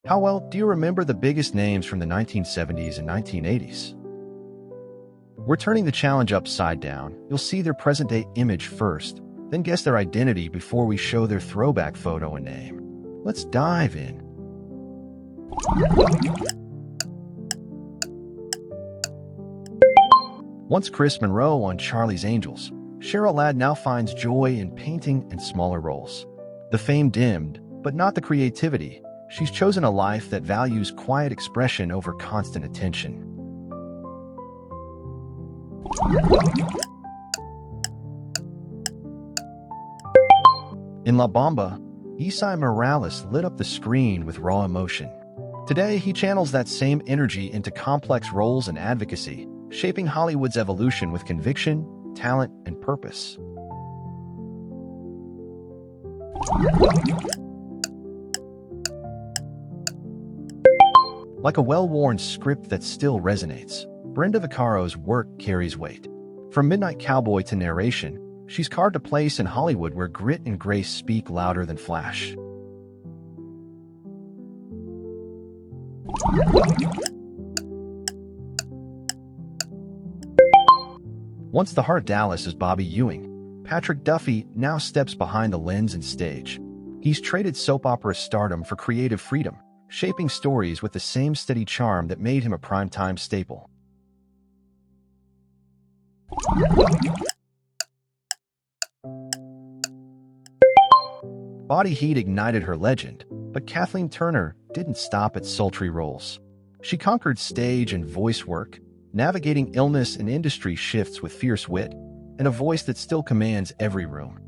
How well do you remember the biggest names from the 1970s and 1980s? We're turning the challenge upside down. You'll see their present-day image first, then guess their identity before we show their throwback photo and name. Let's dive in. Once Chris Monroe on Charlie's Angels, Cheryl Ladd now finds joy in painting and smaller roles. The fame dimmed, but not the creativity. She's chosen a life that values quiet expression over constant attention. In La Bamba, Esai Morales lit up the screen with raw emotion. Today, he channels that same energy into complex roles and advocacy, shaping Hollywood's evolution with conviction, talent, and purpose. Like a well-worn script that still resonates, Brenda Vaccaro's work carries weight. From Midnight Cowboy to narration, she's carved a place in Hollywood where grit and grace speak louder than flash. Once the heart Dallas as Bobby Ewing, Patrick Duffy now steps behind the lens and stage. He's traded soap opera stardom for creative freedom, shaping stories with the same steady charm that made him a primetime staple. Body Heat ignited her legend, but Kathleen Turner didn't stop at sultry roles. She conquered stage and voice work, navigating illness and industry shifts with fierce wit and a voice that still commands every room.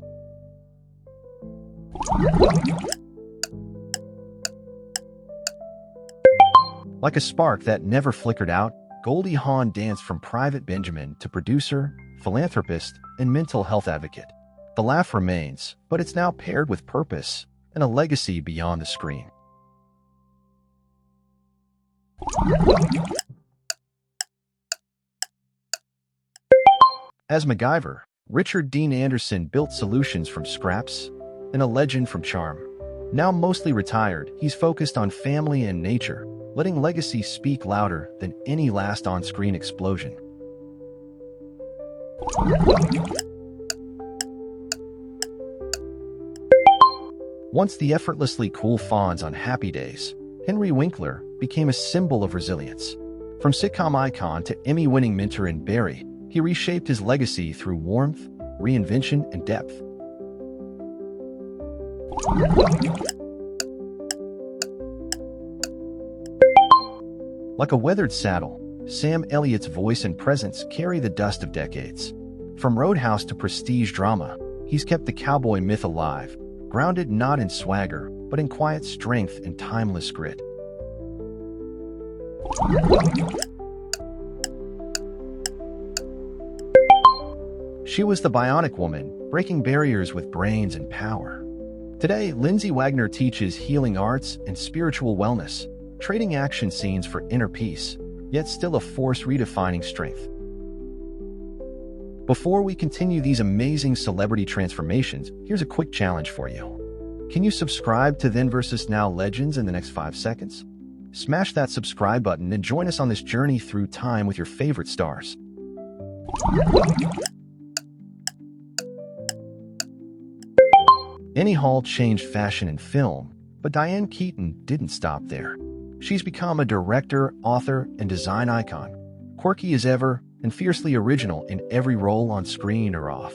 Like a spark that never flickered out, Goldie Hawn danced from Private Benjamin to producer, philanthropist, and mental health advocate. The laugh remains, but it's now paired with purpose and a legacy beyond the screen. As MacGyver, Richard Dean Anderson built solutions from scraps and a legend from charm. Now mostly retired, he's focused on family and nature, letting legacy speak louder than any last on-screen explosion. Once the effortlessly cool Fonz on Happy Days, Henry Winkler became a symbol of resilience. From sitcom icon to Emmy-winning mentor in Barry, he reshaped his legacy through warmth, reinvention, and depth. Like a weathered saddle, Sam Elliott's voice and presence carry the dust of decades. From Roadhouse to prestige drama, he's kept the cowboy myth alive, grounded not in swagger, but in quiet strength and timeless grit. She was the bionic woman, breaking barriers with brains and power. Today, Lindsay Wagner teaches healing arts and spiritual wellness, trading action scenes for inner peace, yet still a force redefining strength. Before we continue these amazing celebrity transformations, here's a quick challenge for you. Can you subscribe to Then vs. Now Legends in the next 5 seconds? Smash that subscribe button and join us on this journey through time with your favorite stars. Annie Hall changed fashion and film, but Diane Keaton didn't stop there. She's become a director, author, and design icon, quirky as ever and fiercely original in every role on screen or off.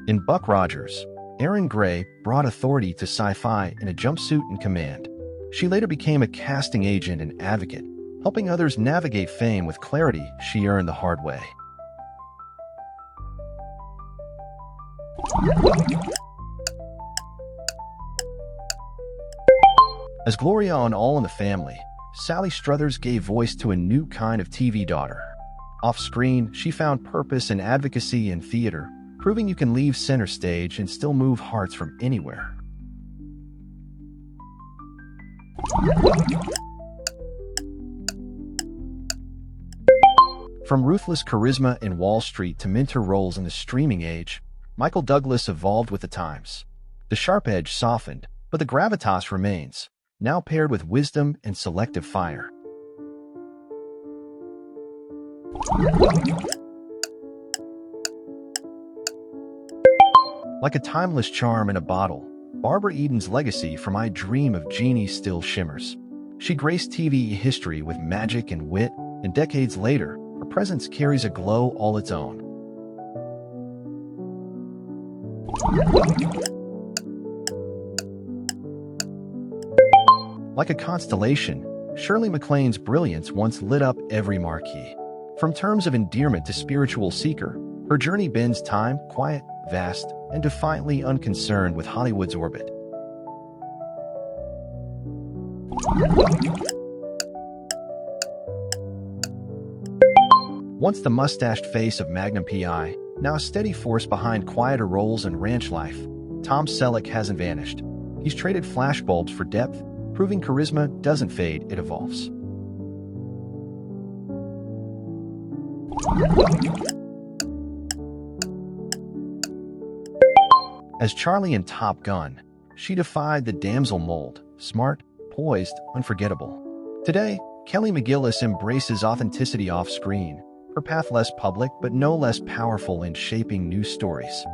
In Buck Rogers, Erin Gray brought authority to sci-fi in a jumpsuit and command. She later became a casting agent and advocate, helping others navigate fame with clarity she earned the hard way. As Gloria on All in the Family, Sally Struthers gave voice to a new kind of TV daughter. Off-screen, she found purpose and advocacy in theater, proving you can leave center stage and still move hearts from anywhere. From ruthless charisma in Wall Street to mentor roles in the streaming age, Michael Douglas evolved with the times. The sharp edge softened, but the gravitas remains, now paired with wisdom and selective fire. Like a timeless charm in a bottle, Barbara Eden's legacy from I Dream of Jeannie still shimmers. She graced TV history with magic and wit, and decades later, her presence carries a glow all its own. Like a constellation, Shirley MacLaine's brilliance once lit up every marquee. From terms of endearment to spiritual seeker, her journey bends time, quiet, vast, and defiantly unconcerned with Hollywood's orbit. Once the mustached face of Magnum P.I., now a steady force behind quieter roles and ranch life, Tom Selleck hasn't vanished. He's traded flashbulbs for depth, proving charisma doesn't fade, it evolves. As Charlie in Top Gun, she defied the damsel mold, smart, poised, unforgettable. Today, Kelly McGillis embraces authenticity off-screen, her path less public but no less powerful in shaping new stories.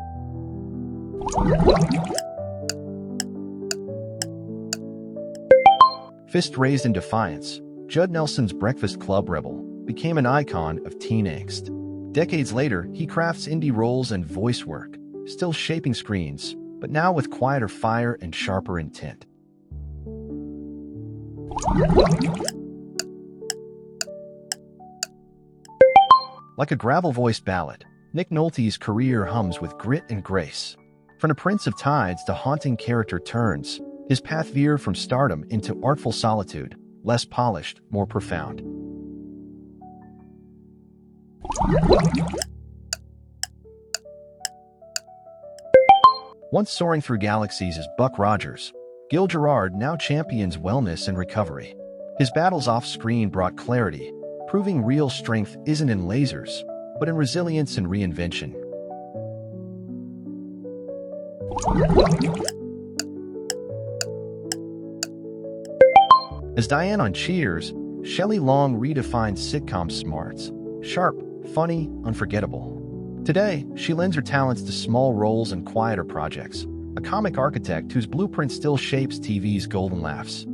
Fist raised in defiance, Judd Nelson's Breakfast Club rebel became an icon of teen angst. Decades later, he crafts indie roles and voice work, still shaping screens, but now with quieter fire and sharper intent. Like a gravel-voiced ballad, Nick Nolte's career hums with grit and grace. From the Prince of Tides to haunting character turns, his path veered from stardom into artful solitude, less polished, more profound. Once soaring through galaxies as Buck Rogers, Gil Gerard now champions wellness and recovery. His battles off-screen brought clarity, proving real strength isn't in lasers, but in resilience and reinvention. As Diane on Cheers, Shelley Long redefined sitcom smarts, sharp, funny, unforgettable. Today, she lends her talents to small roles and quieter projects, a comic architect whose blueprint still shapes TV's golden laughs.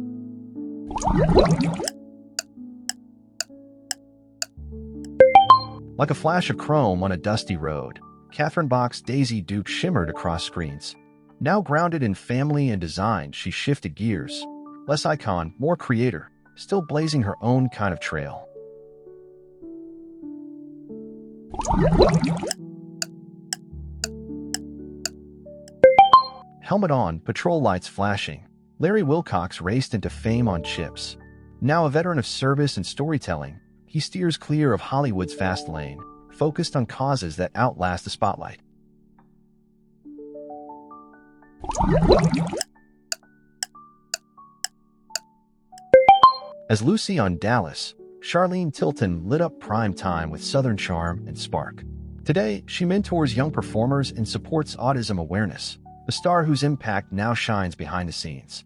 Like a flash of chrome on a dusty road, Catherine Bach's Daisy Duke shimmered across screens. Now grounded in family and design, she shifted gears. Less icon, more creator, still blazing her own kind of trail. Helmet on, patrol lights flashing, Larry Wilcox raced into fame on Chips. Now a veteran of service and storytelling, he steers clear of Hollywood's fast lane, focused on causes that outlast the spotlight. As Lucy on Dallas, Charlene Tilton lit up prime time with Southern charm and spark. Today, she mentors young performers and supports autism awareness, a star whose impact now shines behind the scenes.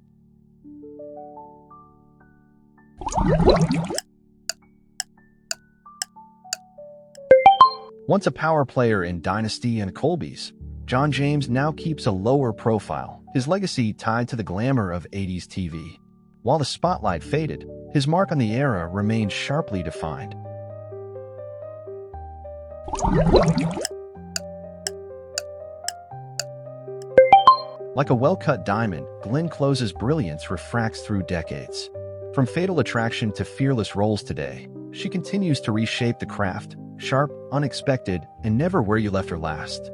Once a power player in Dynasty and Colby's, John James now keeps a lower profile, his legacy tied to the glamour of 80s TV. While the spotlight faded, his mark on the era remained sharply defined. Like a well-cut diamond, Glenn Close's brilliance refracts through decades. From Fatal Attraction to fearless roles today, she continues to reshape the craft, sharp, unexpected, and never where you left her last.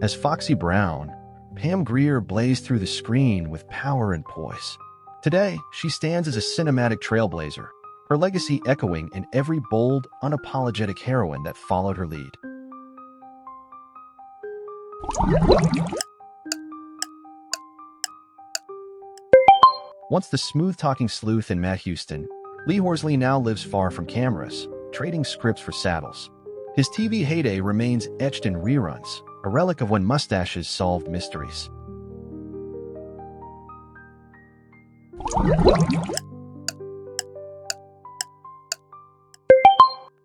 As Foxy Brown, Pam Grier blazed through the screen with power and poise. Today, she stands as a cinematic trailblazer, her legacy echoing in every bold, unapologetic heroine that followed her lead. Once the smooth-talking sleuth in Matt Houston, Lee Horsley now lives far from cameras, trading scripts for saddles. His TV heyday remains etched in reruns, a relic of when mustaches solved mysteries.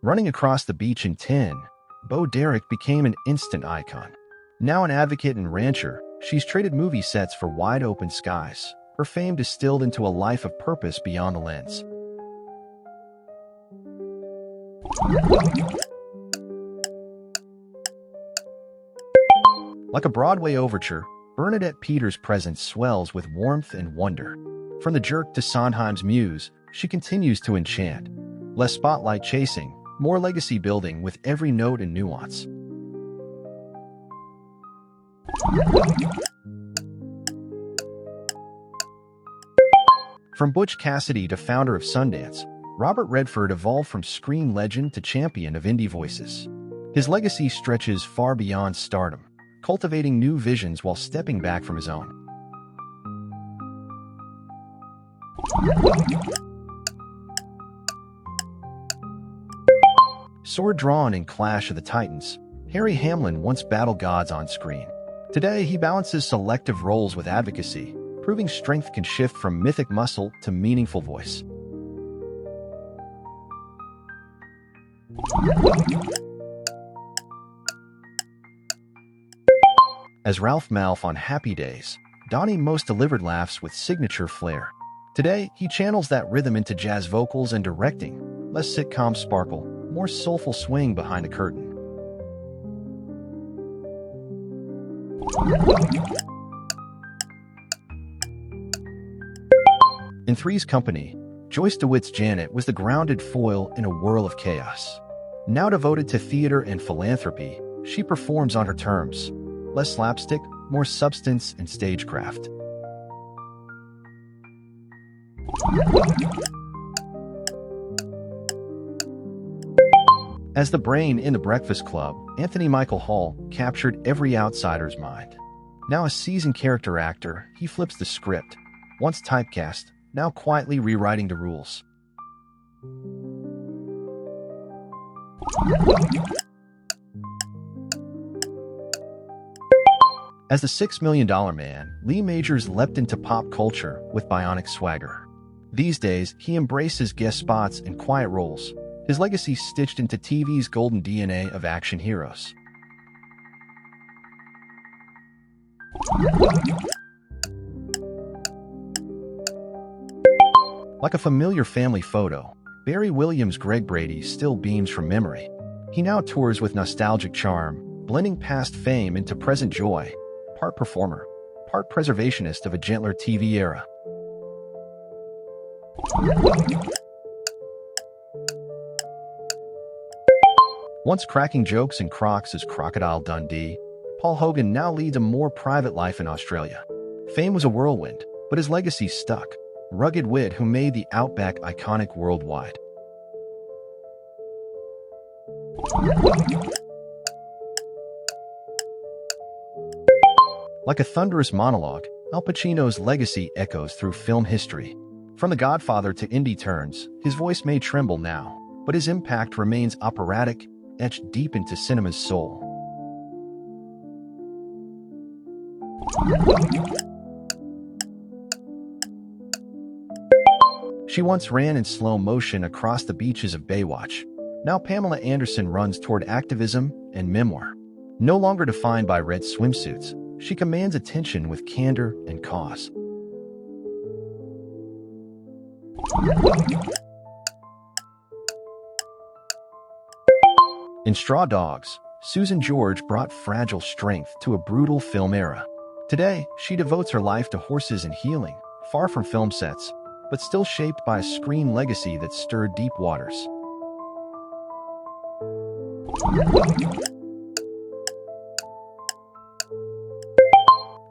Running across the beach in 10, Bo Derek became an instant icon. Now an advocate and rancher, she's traded movie sets for wide-open skies. Her fame distilled into a life of purpose beyond the lens. Like a Broadway overture, Bernadette Peters' presence swells with warmth and wonder. From the jerk to Sondheim's muse, she continues to enchant. Less spotlight chasing, more legacy building with every note and nuance. From Butch Cassidy to founder of Sundance, Robert Redford evolved from screen legend to champion of indie voices. His legacy stretches far beyond stardom, cultivating new visions while stepping back from his own. Sword drawn in Clash of the Titans, Harry Hamlin once battled gods on screen. Today, he balances selective roles with advocacy, proving strength can shift from mythic muscle to meaningful voice. As Ralph Malph on Happy Days, Donnie Most delivered laughs with signature flair. Today, he channels that rhythm into jazz vocals and directing, less sitcom sparkle, more soulful swing behind the curtain. In Three's Company, Joyce DeWitt's Janet was the grounded foil in a whirl of chaos. Now devoted to theater and philanthropy, she performs on her terms. Less slapstick, more substance and stagecraft. As the brain in The Breakfast Club, Anthony Michael Hall captured every outsider's mind. Now a seasoned character actor, he flips the script. Once typecast, now quietly rewriting the rules. As the $6 Million Man, Lee Majors leapt into pop culture with bionic swagger. These days, he embraces guest spots and quiet roles, his legacy stitched into TV's golden DNA of action heroes. Like a familiar family photo, Barry Williams' Greg Brady still beams from memory. He now tours with nostalgic charm, blending past fame into present joy, part performer, part preservationist of a gentler TV era. Once cracking jokes in Crocs as Crocodile Dundee, Paul Hogan now leads a more private life in Australia. Fame was a whirlwind, but his legacy stuck. Rugged wit who made the Outback iconic worldwide. Like a thunderous monologue, Al Pacino's legacy echoes through film history. From The Godfather to indie turns, his voice may tremble now, but his impact remains operatic, etched deep into cinema's soul. She once ran in slow motion across the beaches of Baywatch. Now Pamela Anderson runs toward activism and memoir. No longer defined by red swimsuits, she commands attention with candor and cause. In Straw Dogs, Susan George brought fragile strength to a brutal film era. Today, she devotes her life to horses and healing, far from film sets, but still shaped by a screen legacy that stirred deep waters.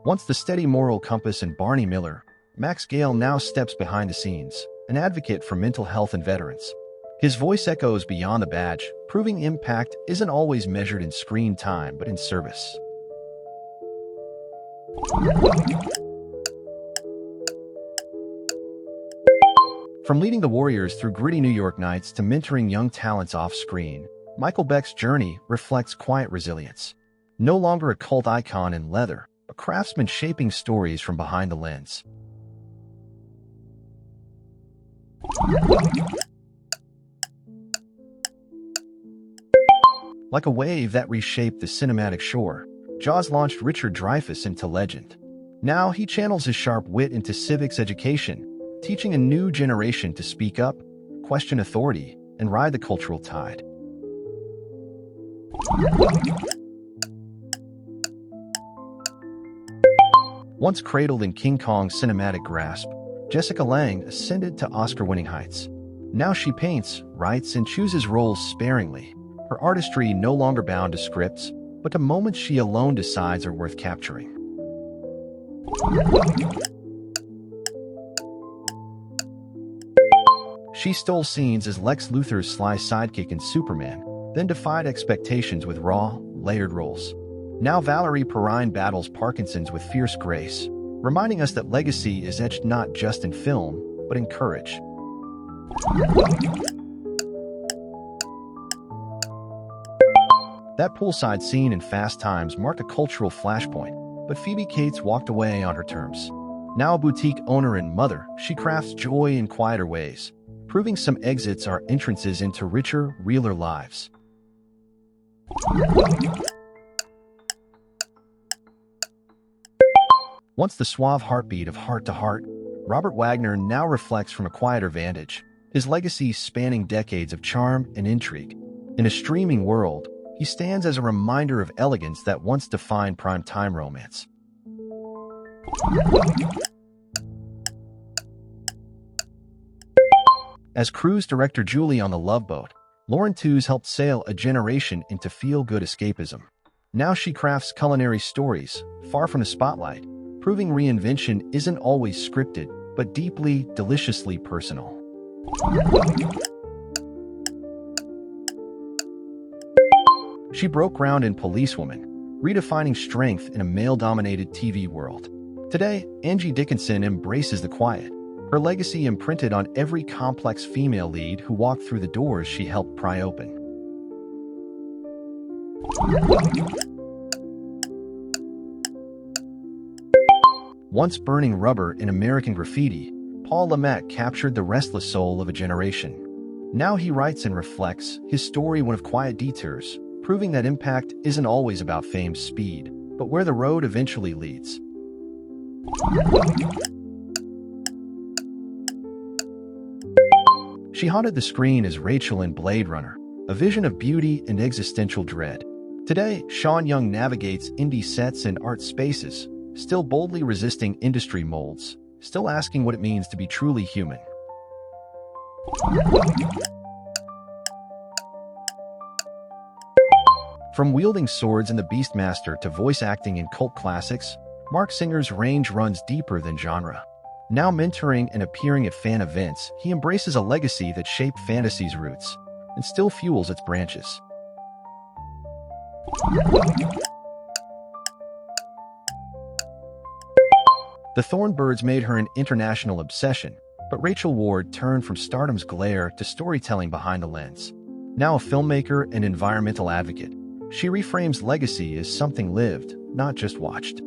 Once the steady moral compass in Barney Miller, Max Gale now steps behind the scenes, an advocate for mental health and veterans. His voice echoes beyond the badge, proving impact isn't always measured in screen time but in service. From leading the Warriors through gritty New York nights to mentoring young talents off-screen, Michael Beck's journey reflects quiet resilience. No longer a cult icon in leather, a craftsman shaping stories from behind the lens. Like a wave that reshaped the cinematic shore, Jaws launched Richard Dreyfuss into legend. Now he channels his sharp wit into civics education, teaching a new generation to speak up, question authority, and ride the cultural tide. Once cradled in King Kong's cinematic grasp, Jessica Lange ascended to Oscar-winning heights. Now she paints, writes, and chooses roles sparingly, her artistry no longer bound to scripts, but to moments she alone decides are worth capturing. She stole scenes as Lex Luthor's sly sidekick in Superman, then defied expectations with raw, layered roles. Now Valerie Perrine battles Parkinson's with fierce grace, reminding us that legacy is etched not just in film, but in courage. That poolside scene in Fast Times marked a cultural flashpoint, but Phoebe Cates walked away on her terms. Now a boutique owner and mother, she crafts joy in quieter ways, proving some exits are entrances into richer, realer lives. Once the suave heartbeat of Heart to Heart, Robert Wagner now reflects from a quieter vantage, his legacy spanning decades of charm and intrigue. In a streaming world, he stands as a reminder of elegance that once defined prime-time romance. As cruise director Julie on the Love Boat, Lauren Tews helped sail a generation into feel-good escapism. Now she crafts culinary stories, far from the spotlight, proving reinvention isn't always scripted, but deeply, deliciously personal. She broke ground in Policewoman, redefining strength in a male-dominated TV world. Today, Angie Dickinson embraces the quiet, her legacy imprinted on every complex female lead who walked through the doors she helped pry open. Once burning rubber in American Graffiti, Paul Lamette captured the restless soul of a generation. Now he writes and reflects, his story one of quiet detours, proving that impact isn't always about fame's speed, but where the road eventually leads. She haunted the screen as Rachel in Blade Runner, a vision of beauty and existential dread. Today, Sean Young navigates indie sets and art spaces, still boldly resisting industry molds, still asking what it means to be truly human. From wielding swords in The Beastmaster to voice acting in cult classics, Mark Singer's range runs deeper than genre. Now mentoring and appearing at fan events, he embraces a legacy that shaped fantasy's roots and still fuels its branches. The Thornbirds made her an international obsession, but Rachel Ward turned from stardom's glare to storytelling behind the lens. Now a filmmaker and environmental advocate, she reframes legacy as something lived, not just watched.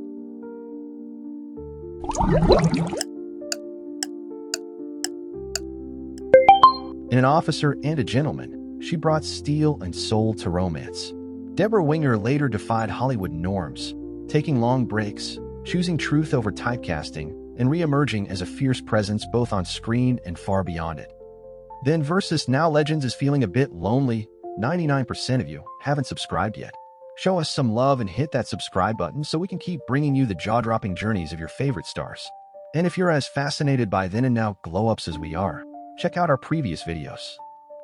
In An Officer and a Gentleman, she brought steel and soul to romance. Deborah Winger later defied Hollywood norms, taking long breaks, choosing truth over typecasting, and re-emerging as a fierce presence both on screen and far beyond it. Then versus Now Legends is feeling a bit lonely. 99% of you haven't subscribed yet. Show us some love and hit that subscribe button so we can keep bringing you the jaw-dropping journeys of your favorite stars. And if you're as fascinated by then and now glow-ups as we are, check out our previous videos.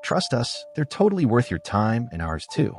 Trust us, they're totally worth your time and ours too.